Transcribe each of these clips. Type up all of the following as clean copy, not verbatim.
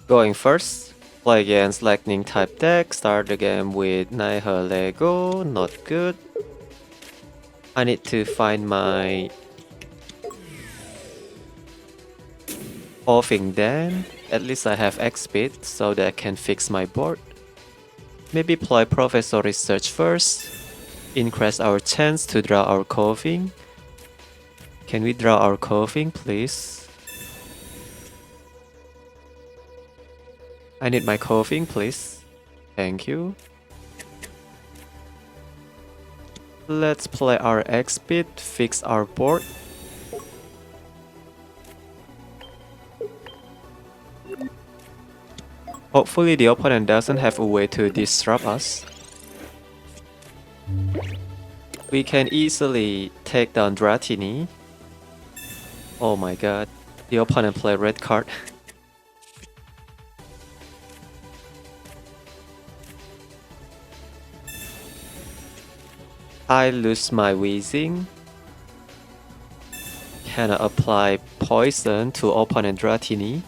Going first, play against lightning type deck, start the game with Nihilego, not good. I need to find my Koffing then. At least I have X speed so that I can fix my board. Maybe play Professor Research first. Increase our chance to draw our Koffing. Can we draw our Koffing, please? I need my Koffing, please. Thank you. Let's play our X speed, fix our board. Hopefully the opponent doesn't have a way to disrupt us. We can easily take down Dratini. Oh my god, the opponent played red card. I lose my Weezing. Can I apply poison to opponent Dratini?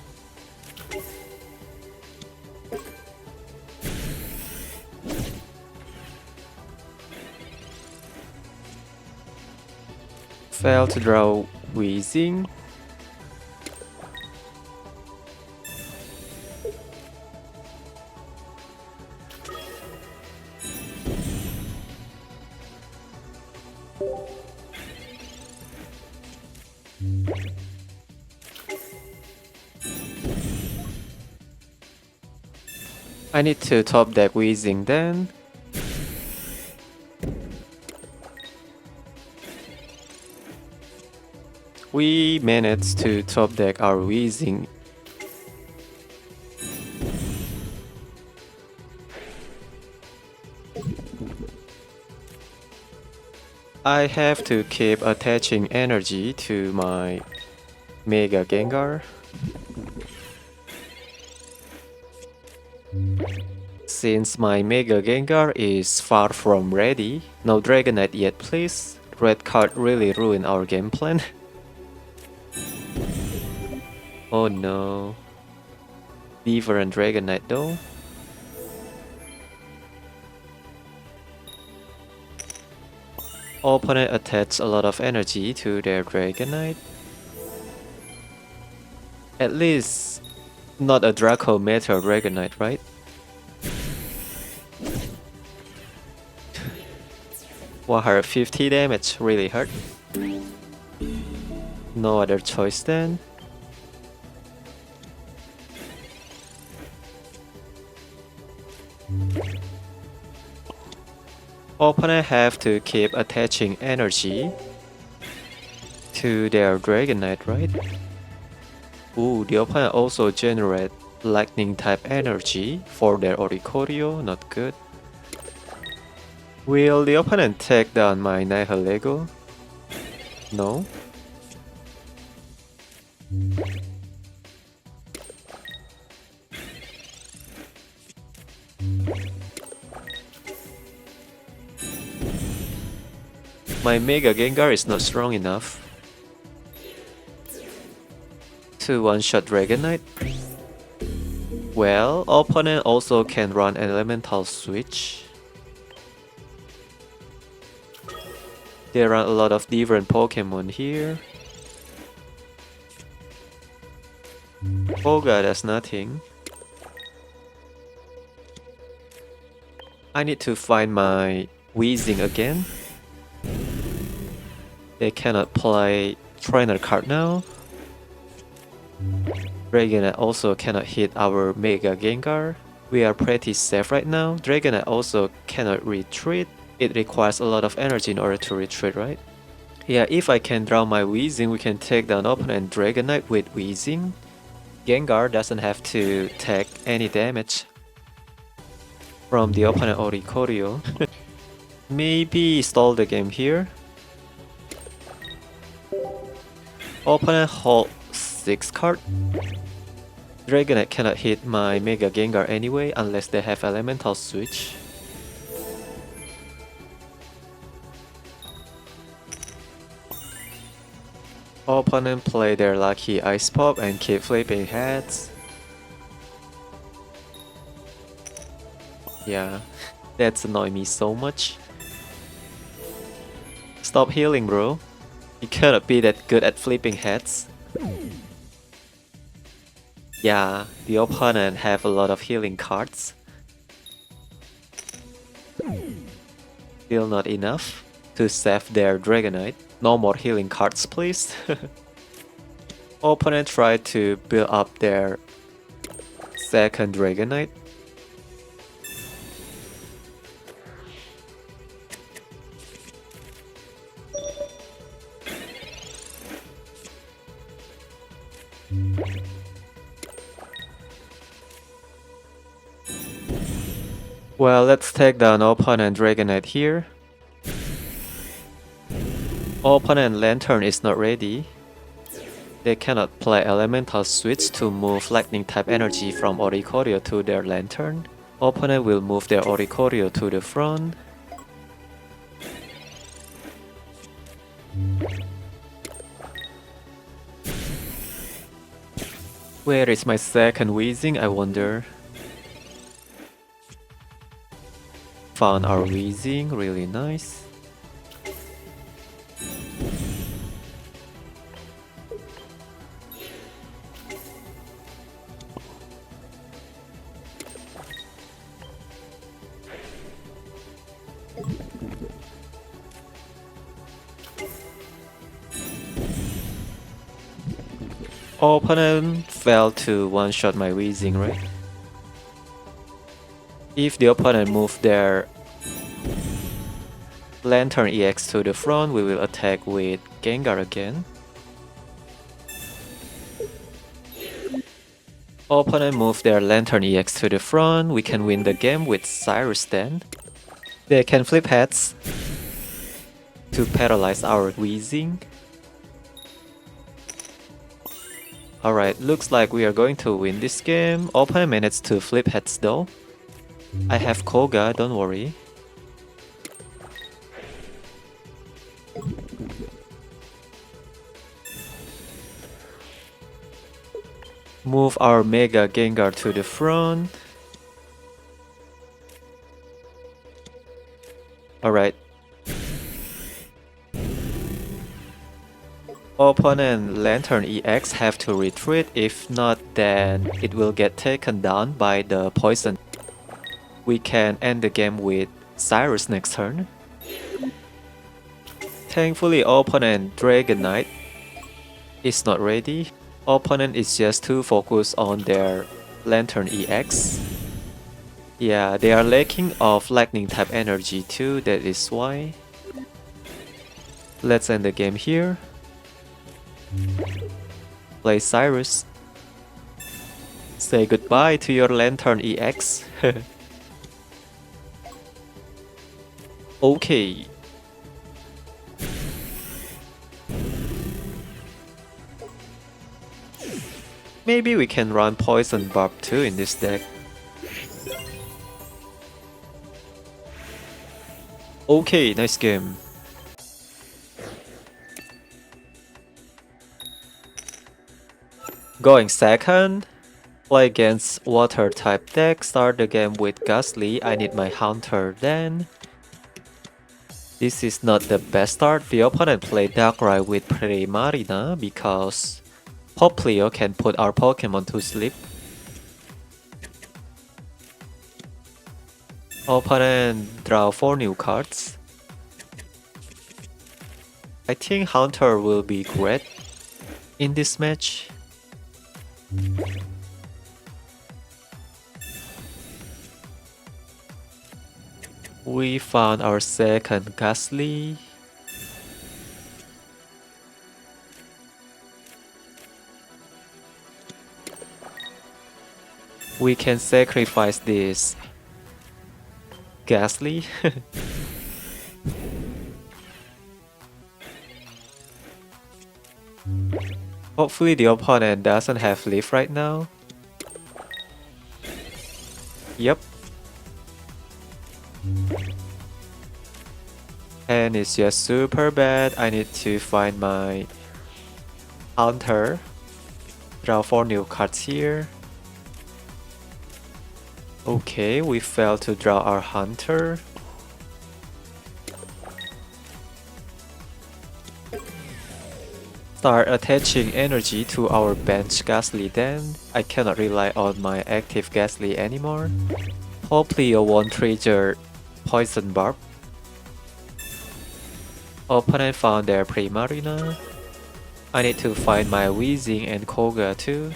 Fail to draw Weezing. I need to top deck Weezing then. We managed to top deck our Weezing. I have to keep attaching energy to my Mega Gengar. Since my Mega Gengar is far from ready, no Dragonite yet please. Red card really ruined our game plan. Oh no. Different Dragonite though. Opponent attached a lot of energy to their Dragonite. At least not a Draco Metal Dragonite, right? Wow, 50 damage really hurt. No other choice then. Opponent have to keep attaching energy to their Dragonite, right? Ooh, the opponent also generate lightning type energy for their Oricorio, not good. Will the opponent take down my Nihilego? No. My Mega Gengar is not strong enough to one-shot Dragonite. Well, opponent also can run an elemental switch. They run a lot of different Pokemon here. Koga does nothing. I need to find my Weezing again. They cannot play trainer card now. Dragonite also cannot hit our Mega Gengar. We are pretty safe right now. Dragonite also cannot retreat. It requires a lot of energy in order to retreat, right? Yeah, if I can draw my Weezing, we can take down opponent Dragonite with Weezing. Gengar doesn't have to take any damage from the opponent Oricorio. Maybe stall the game here. Opponent hold 6 card. Dragonite cannot hit my Mega Gengar anyway unless they have elemental switch. Opponent play their lucky Ice Pop and keep flipping heads. Yeah, that's annoyed me so much. Stop healing, bro. You cannot be that good at flipping heads. Yeah, the opponent have a lot of healing cards. Still not enough to save their Dragonite. No more healing cards, please. Opponent tried to build up their second Dragonite. Well, let's take down opponent Dragonite here. Opponent Lanturn is not ready. They cannot play Elemental Switch to move Lightning type energy from Oricorio to their Lanturn. Opponent will move their Oricorio to the front. Where is my second Weezing, I wonder? Found our Weezing, really nice. Opponent failed to one-shot my Weezing, right? If the opponent moves their Lanturn EX to the front, we will attack with Gengar again. Opponent move their Lanturn EX to the front, we can win the game with Cyrus then. They can flip heads to paralyze our Weezing. Alright, looks like we are going to win this game. Opponent managed to flip heads though. I have Koga, don't worry. Move our Mega Gengar to the front. Alright. Opponent Lanturn EX have to retreat, if not then it will get taken down by the poison. We can end the game with Cyrus next turn. Thankfully opponent Dragonite is not ready. Opponent is just too focused on their Lanturn EX. Yeah, they are lacking of lightning type energy too, that is why. Let's end the game here. Play Cyrus. Say goodbye to your Lanturn EX. Okay. Maybe we can run Poison Barb too in this deck. Okay, nice game. Going second. Play against water type deck. Start the game with Gastly. I need my Haunter then. This is not the best start. The opponent played Darkrai with Primarina because Poplio can put our Pokemon to sleep. Opponent draw 4 new cards. I think Haunter will be great in this match. We found our second Gastly. We can sacrifice this Gastly. Hopefully the opponent doesn't have leaf right now. Yep. And it's just super bad. I need to find my Haunter. Draw 4 new cards here. Okay, we failed to draw our hunter. Start attaching energy to our bench Gastly then. I cannot rely on my active Gastly anymore. Hopefully won't trigger Poison Barb. Opponent found their Primarina. I need to find my Weezing and Koga too.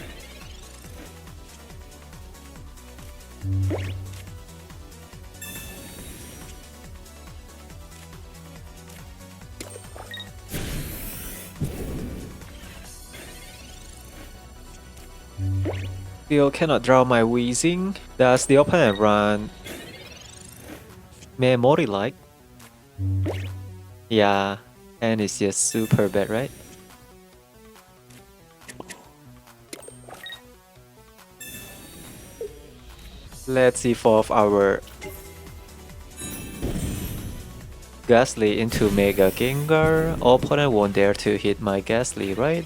Still cannot draw my Weezing. Does the opponent run Memory like? Yeah, and it's just super bad, right? Let's evolve our Gastly into Mega Gengar. Opponent won't dare to hit my Gastly, right?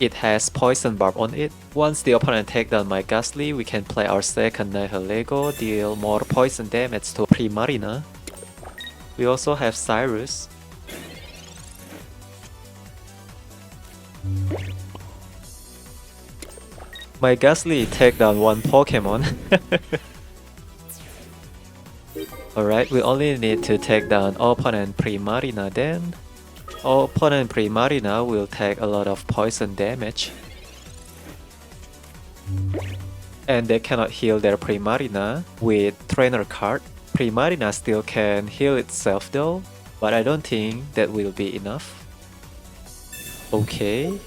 It has Poison Barb on it. Once the opponent takes down my Gastly, we can play our second Nihilego, deal more poison damage to Primarina. We also have Cyrus. My Gastly take down one Pokemon. Alright, we only need to take down opponent Primarina then. Opponent Primarina will take a lot of poison damage. And they cannot heal their Primarina with trainer card. Primarina still can heal itself though, but I don't think that will be enough. Okay.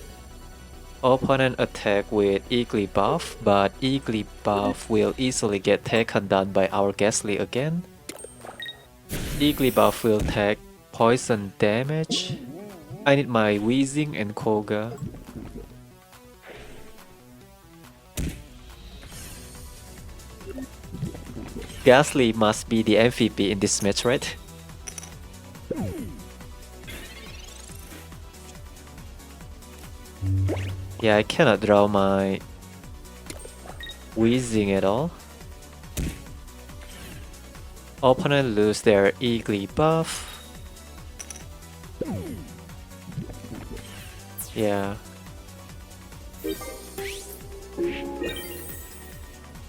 Opponent attack with Igglybuff, but Igglybuff will easily get taken down by our Gastly again. Igglybuff will take poison damage. I need my Weezing and Koga. Gastly must be the MVP in this match, right? Yeah, I cannot draw my Weezing at all. Opponent lose their Igglybuff. Yeah.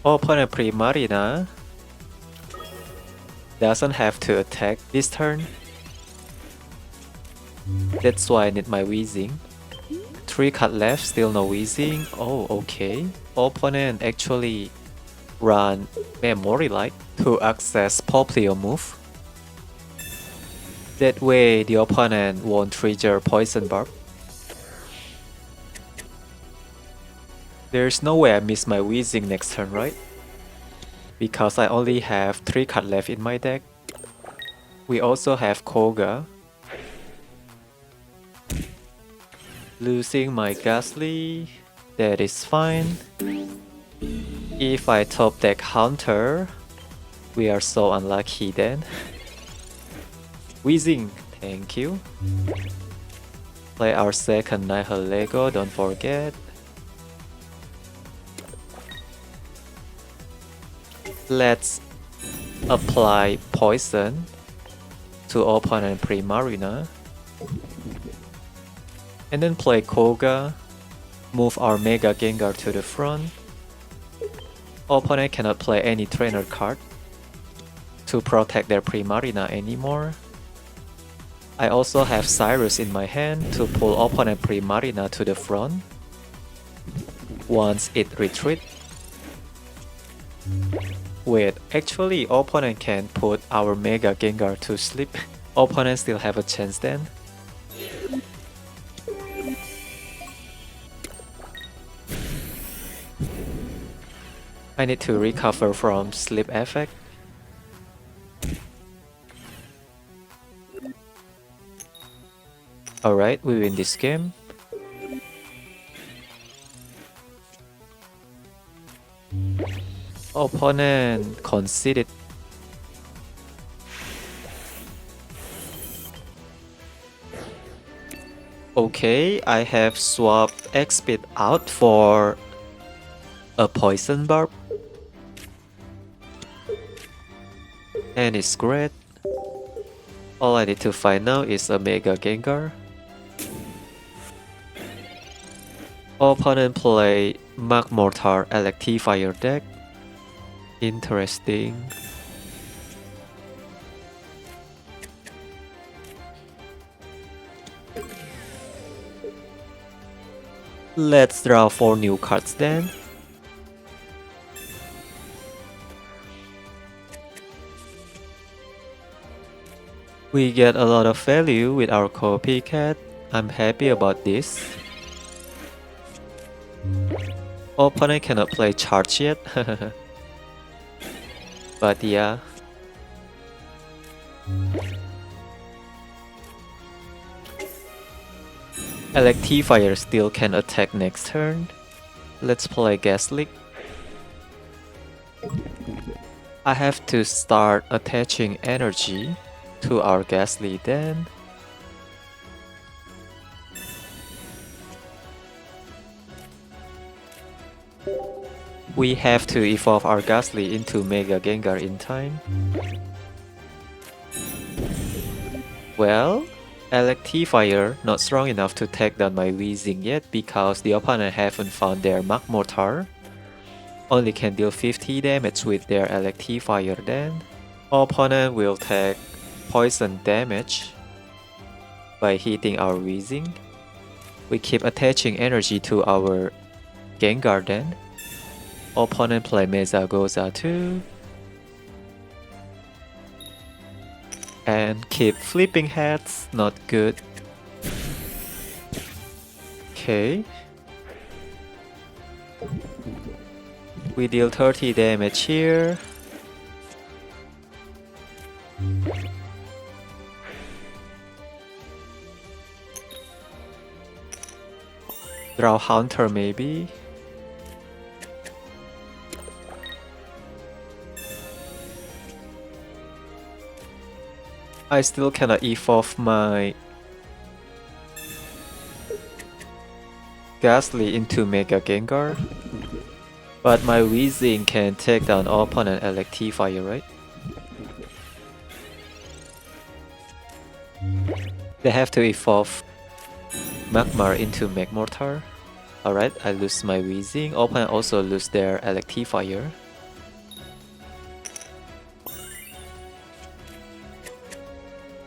Opponent Primarina doesn't have to attack this turn. That's why I need my Weezing. 3 card left, still no Weezing. Oh, okay. Opponent actually run Memory Light to access Poplio move. That way the opponent won't trigger Poison Barb. There's no way I miss my Weezing next turn, right? Because I only have 3 cards left in my deck. We also have Koga. Losing my Gastly, that is fine. If I top deck Hunter, we are so unlucky then. Weezing, thank you. Play our second Nihilego, don't forget. Let's apply poison to opponent Primarina. And then play Koga. Move our Mega Gengar to the front. Opponent cannot play any trainer card to protect their Primarina anymore. I also have Cyrus in my hand to pull opponent Primarina to the front. Once it retreats. Wait, actually opponent can put our Mega Gengar to sleep. Opponent still have a chance then. I need to recover from sleep effect. Alright, we win this game. Opponent conceded. Okay, I have swapped X-Speed out for a Poison Barb, and it's great. All I need to find now is a Mega Gengar. Opponent play Magmortar Electivire deck. Interesting. Let's draw 4 new cards then. We get a lot of value with our Copycat. I'm happy about this. Opponent cannot play charge yet. But yeah. Electivire still can attack next turn. Let's play Gastly. I have to start attaching energy to our Gastly then. We have to evolve our Gastly into Mega Gengar in time. Well, Electivire not strong enough to take down my Weezing yet because the opponent haven't found their Magmortar. Only can deal 50 damage with their Electivire then. Opponent will take poison damage by hitting our Weezing. We keep attaching energy to our Gengar then. Opponent play Mega Xatu and keep flipping heads, not good. Okay. We deal 30 damage here. Draw Hunter maybe. I still cannot evolve my Gastly into Mega Gengar. But my Weezing can take down opponent Electivire, right? They have to evolve Magmar into Magmortar. Alright, I lose my Weezing. Opponent also lose their Electivire.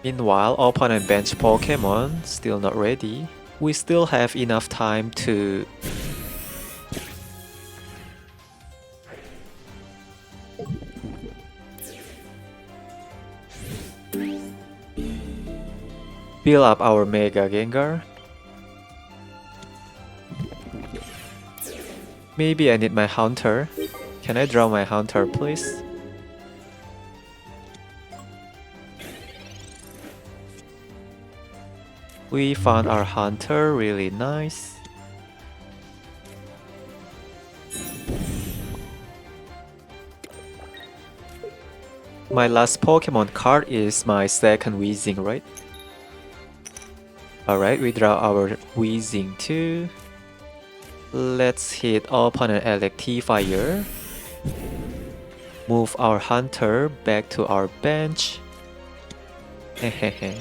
Meanwhile, opponent bench Pokemon still not ready. We still have enough time to build up our Mega Gengar. Maybe I need my Hunter. Can I draw my Hunter, please? We found our Hunter, really nice. My last Pokemon card is my second Weezing, right? Alright, we draw our Weezing too. Let's hit opponent Electivire. Move our Hunter back to our bench. Hehehe.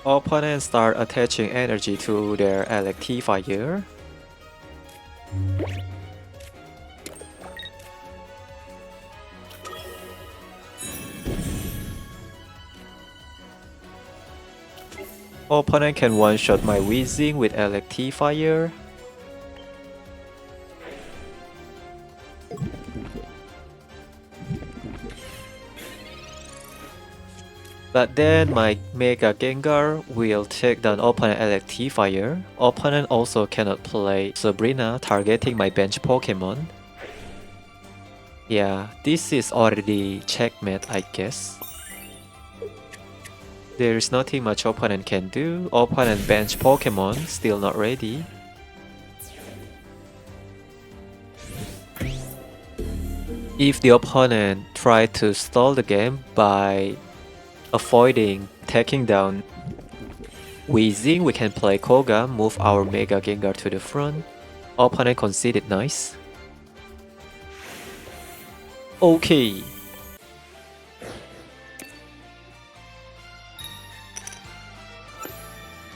Opponents start attaching energy to their Electivire. Opponent can one-shot my Weezing with Electivire. But then my Mega Gengar will take down opponent Electivire. Opponent also cannot play Sabrina, targeting my bench Pokemon. Yeah, this is already checkmate, I guess. There is nothing much opponent can do. Opponent bench Pokemon still not ready. If the opponent try to stall the game by avoiding taking down Weezing, we can play Koga, move our Mega Gengar to the front. Opponent conceded, nice. Okay.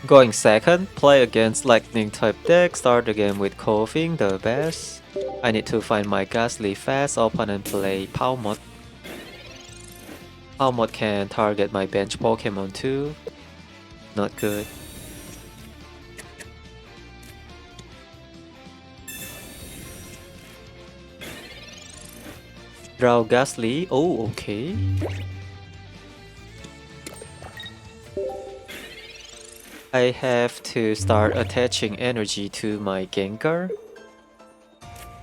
Going second, play against lightning type deck, start the game with Koffing, the best. I need to find my Gastly fast, opponent play Pawmot. Pawmot can target my bench Pokemon too. Not good. Draw Gastly, oh okay. I have to start attaching energy to my Gengar.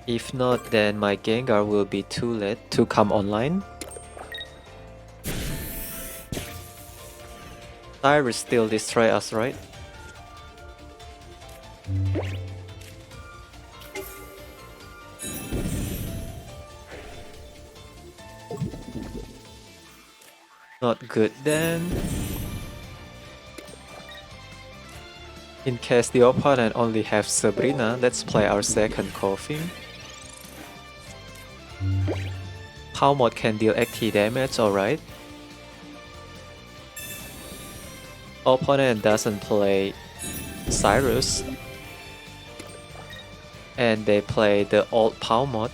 If not, then my Gengar will be too late to come online. Cyrus still destroy us, right? Not good then. In case the opponent only have Sabrina, let's play our second Koffing. Pawmot can deal active damage, alright. Opponent doesn't play Cyrus. And they play the old Pawmot.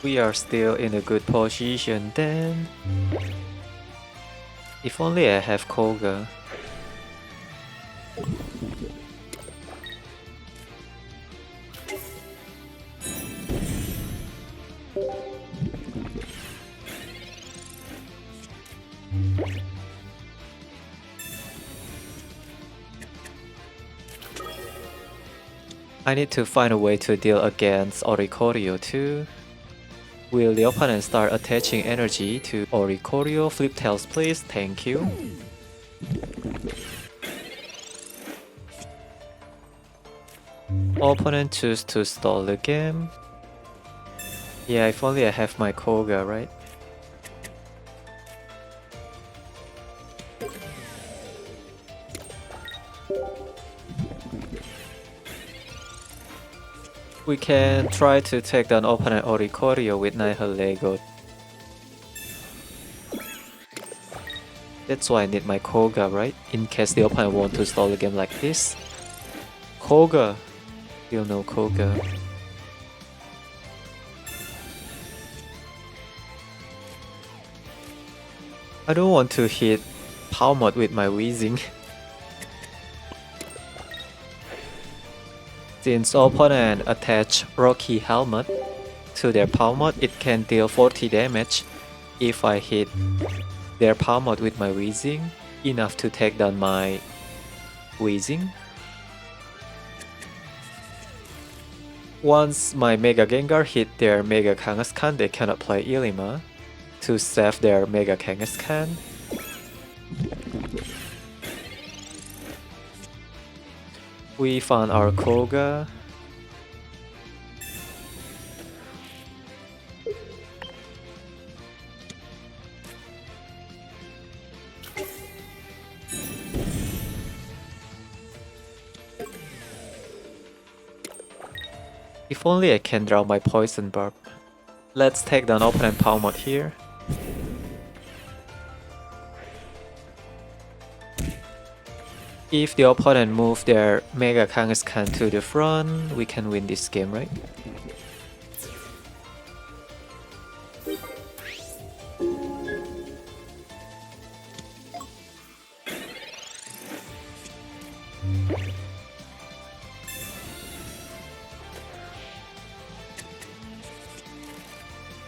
We are still in a good position then. If only I have Koga. I need to find a way to deal against Oricorio too. Will the opponent start attaching energy to Oricorio? Flip tails please, thank you. Opponent choose to stall the game. Yeah, if only I have my Koga, right? We can try to take down opponent Oricorio with Nihilego. That's why I need my Koga, right? In case the opponent want to stall the game like this. Koga! Still no Koga. I don't want to hit Pawmot with my Weezing. Since opponent attach Rocky Helmet to their Pawmot, it can deal 40 damage if I hit their Pawmot with my Weezing, enough to take down my Weezing. Once my Mega Gengar hit their Mega Kangaskhan, they cannot play Ilima to save their Mega Kangaskhan. We found our Koga. If only I can draw my Poison Barb. Let's take down opponent Pawmot here. If the opponent move their Mega Kangaskhan to the front, we can win this game, right?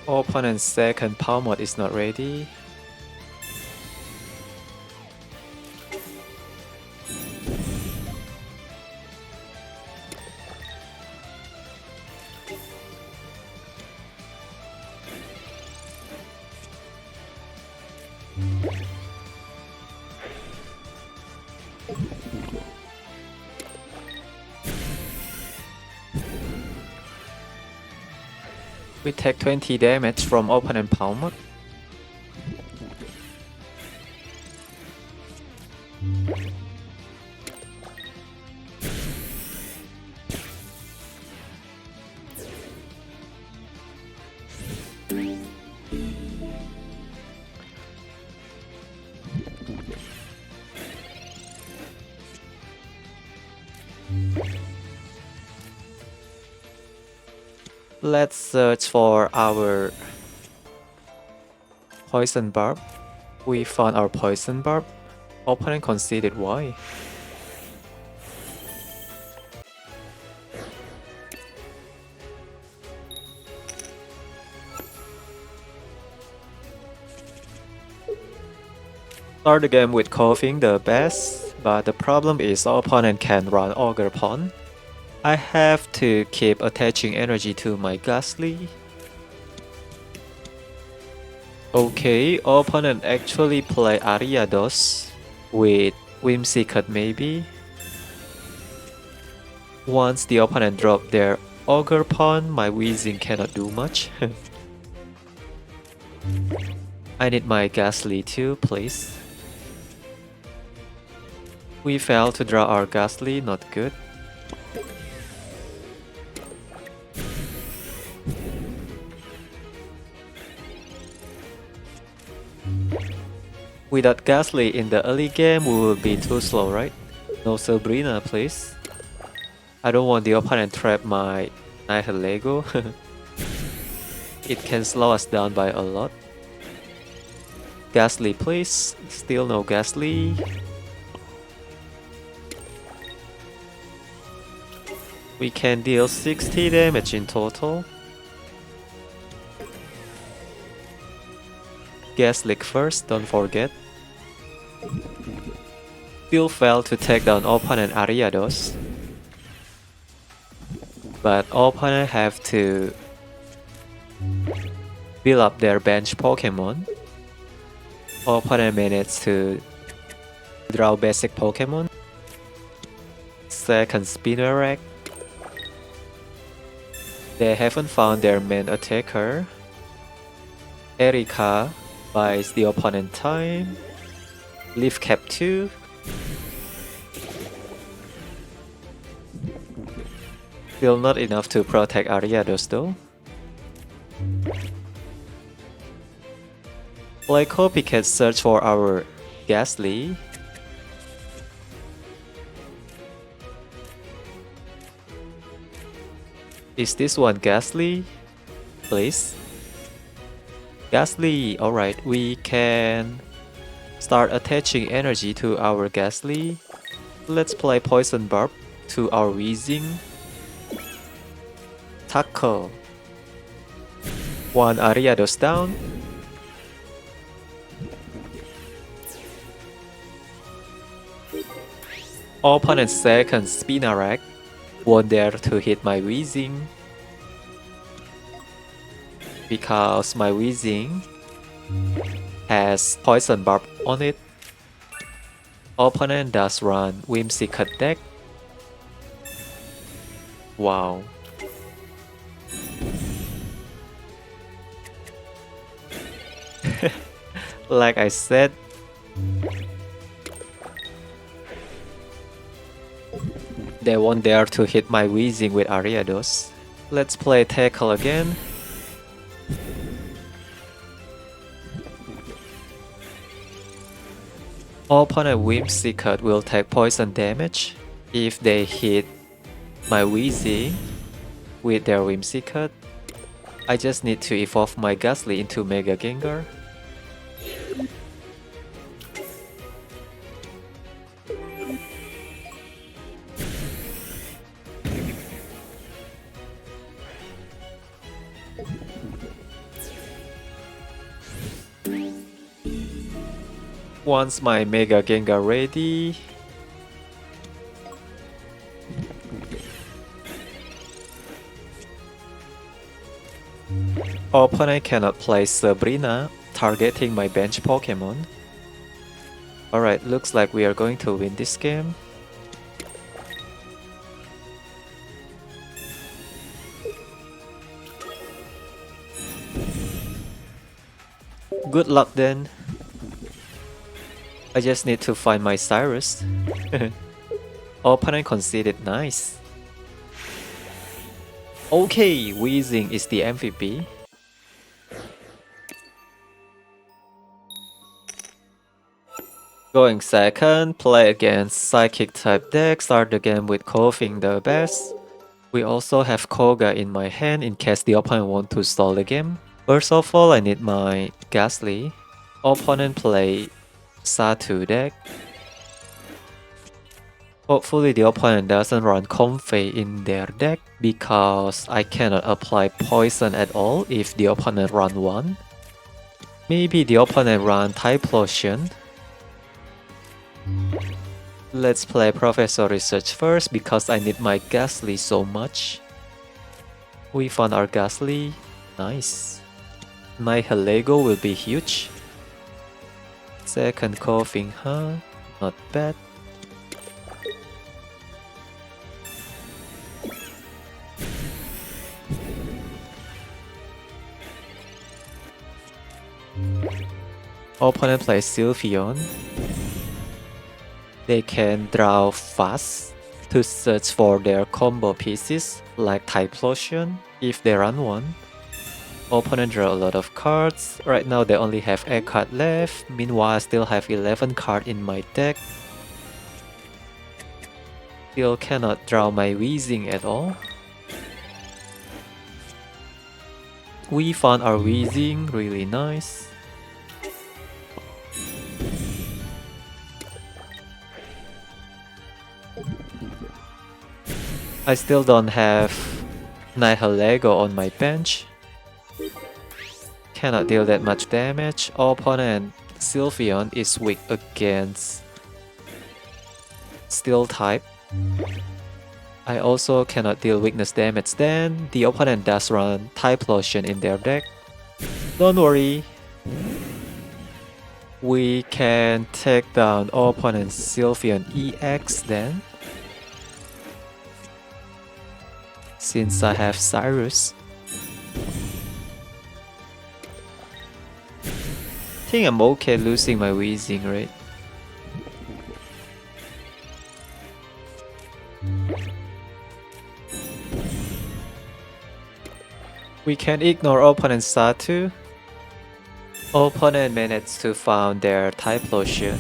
Opponent's second Pawmot is not ready. We take 20 damage from opponent Pawmot. Let's search for our Poison Barb. We found our Poison Barb. Opponent conceded. Why? Start the game with Koffing the best, but the problem is our opponent can run Ogre Pawn. I have to keep attaching energy to my Gastly. Okay, opponent actually play Ariados with Whimsicott maybe. Once the opponent drop their Ogre Pawn, my Weezing cannot do much. I need my Gastly too, please. We failed to draw our Gastly, not good. Without Gastly in the early game, we will be too slow, right? No Sabrina, please. I don't want the opponent trap my Nihilego. It can slow us down by a lot. Gastly, please. Still no Gastly. We can deal 60 damage in total. Gastly first, don't forget. Still failed to take down opponent Ariados. But opponent have to build up their bench Pokemon. Opponent managed to draw basic Pokemon. Second Spinnerack. They haven't found their main attacker. Erika buys the opponent time. Leaf Cap 2. Still not enough to protect Ariados though. Play Copycat, search for our Gastly. Is this one Gastly? Please. Gastly, alright, we can start attaching energy to our Gastly. Let's play Poison Barb to our Weezing. Tackle. One Ariados down. Opponent's second Spinnerack won't dare to hit my Weezing because my Weezing has Poison Barb on it. Opponent does run Whimsicott deck. Wow. Like I said, they won't dare to hit my Weezing with Ariados. Let's play Tackle again. Opponent Whimsicott will take poison damage if they hit my Weezing with their Whimsicott. I just need to evolve my Gastly into Mega Gengar. Once my Mega Gengar ready, opponent cannot play Sabrina, targeting my bench Pokemon. Alright, looks like we are going to win this game. Good luck then. I just need to find my Cyrus. Opponent conceded, nice. Okay, Weezing is the MVP. Going second, play against Psychic type deck, start the game with Koffing the best. We also have Koga in my hand in case the opponent want to stall the game. First of all, I need my Gastly. Opponent play Xatu deck. Hopefully the opponent doesn't run Comfey in their deck because I cannot apply poison at all if the opponent run one. Maybe the opponent run Typhlosion. Let's play Professor Research first because I need my Gastly so much. We found our Gastly. Nice. Nihilego will be huge. Second Koffing, huh? Not bad. Opponent plays Sylveon. They can draw fast to search for their combo pieces like Typhlosion if they run one. Opponent draw a lot of cards. Right now they only have 8 cards left. Meanwhile I still have 11 cards in my deck. Still cannot draw my Weezing at all. We found our Weezing, really nice. I still don't have Nihilego on my bench. Cannot deal that much damage. Opponent Sylveon is weak against Steel type. I also cannot deal weakness damage. Then the opponent does run Typhlosion in their deck. Don't worry. We can take down opponent's Sylveon EX then. Since I have Cyrus. I think I'm okay losing my Weezing, right? We can ignore opponent's Xatu. Opponent managed to found their Typhlosion.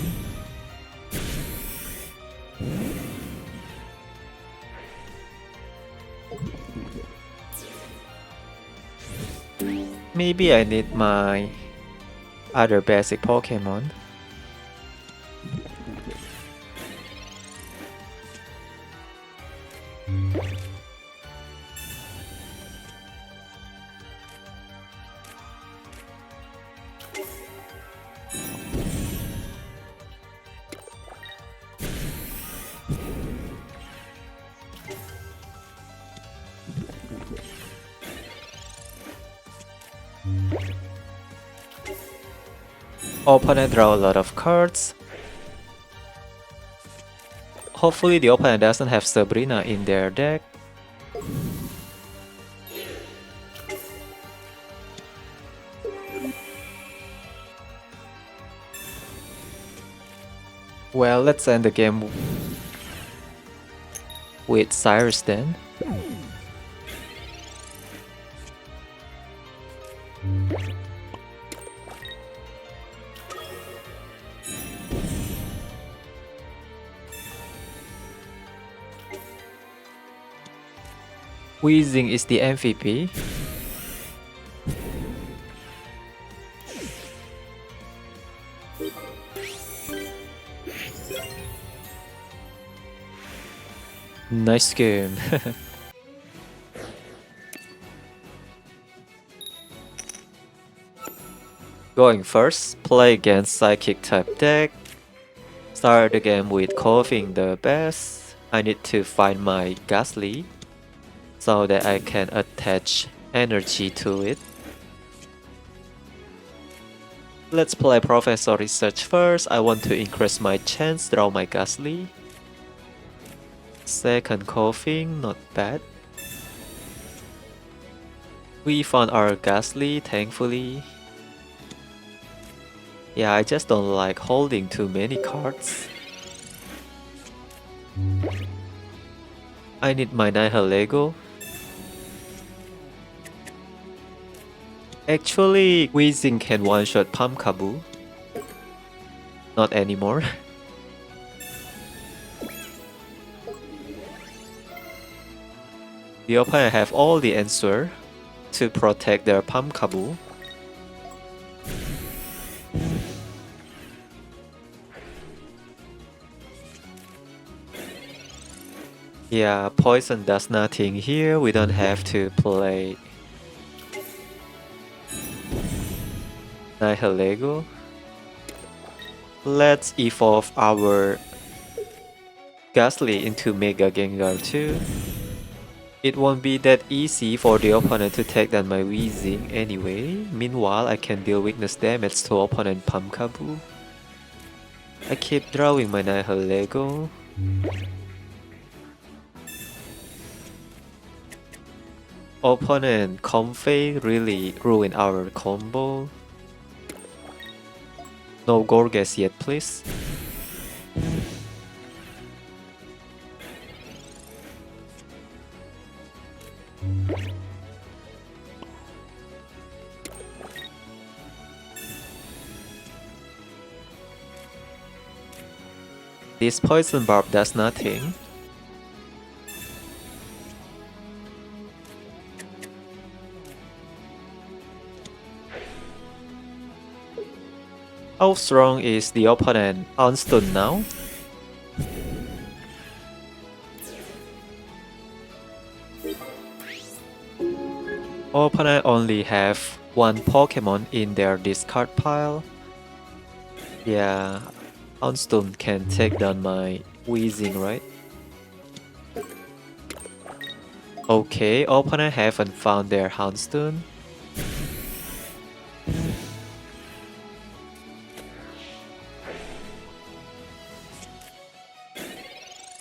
Maybe I need my other basic Pokemon. Opponent draw a lot of cards. Hopefully the opponent doesn't have Sabrina in their deck. Well, let's end the game with Cyrus then. Weezing is the MVP. Nice game. Going first, play against Psychic type deck. Start the game with Koffing the best. I need to find my Gastly so that I can attach energy to it. Let's play Professor Research first. I want to increase my chance, draw my Gastly. Second Koffing, not bad. We found our Gastly, thankfully. Yeah, I just don't like holding too many cards. I need my Nihilego. Actually, Weezing can one-shot Pumpkaboo. Not anymore. The opponent have all the answer to protect their Pumpkaboo. Yeah, poison does nothing here. We don't have to play Nihilego. Let's evolve our Gastly into Mega Gengar too. It won't be that easy for the opponent to take down my Weezing anyway. Meanwhile, I can deal weakness damage to opponent Pumpkaboo. I keep drawing my Nihilego. Opponent Koffing really ruined our combo. No Gourgeist yet, please. This Poison Barb does nothing. How strong is the opponent Houndstone now? Opponent only have one Pokemon in their discard pile. Yeah, Houndstone can take down my Weezing, right? Okay, opponent haven't found their Houndstone.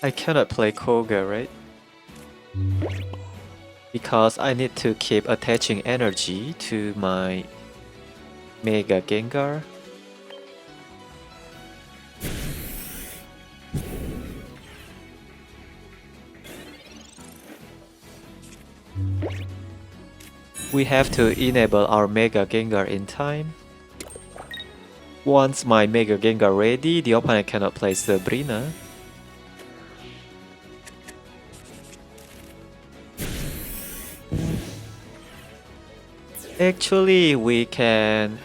I cannot play Koga, right? Because I need to keep attaching energy to my Mega Gengar. We have to enable our Mega Gengar in time. Once my Mega Gengar ready, the opponent cannot play Sabrina. Actually, we can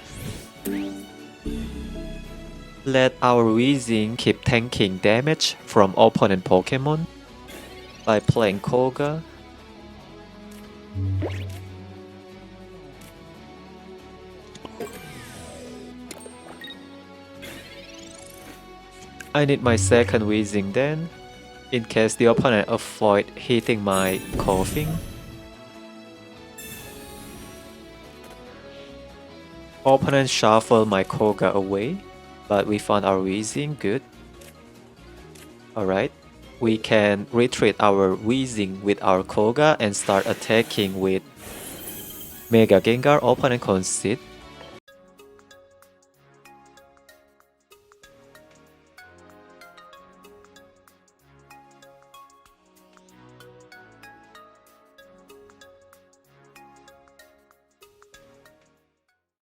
let our Weezing keep tanking damage from opponent Pokemon by playing Koga. I need my second Weezing then, in case the opponent avoid hitting my Koffing. Opponent shuffle my Koga away, but we found our Weezing, good. Alright, we can retreat our Weezing with our Koga and start attacking with Mega Gengar. Opponent concede.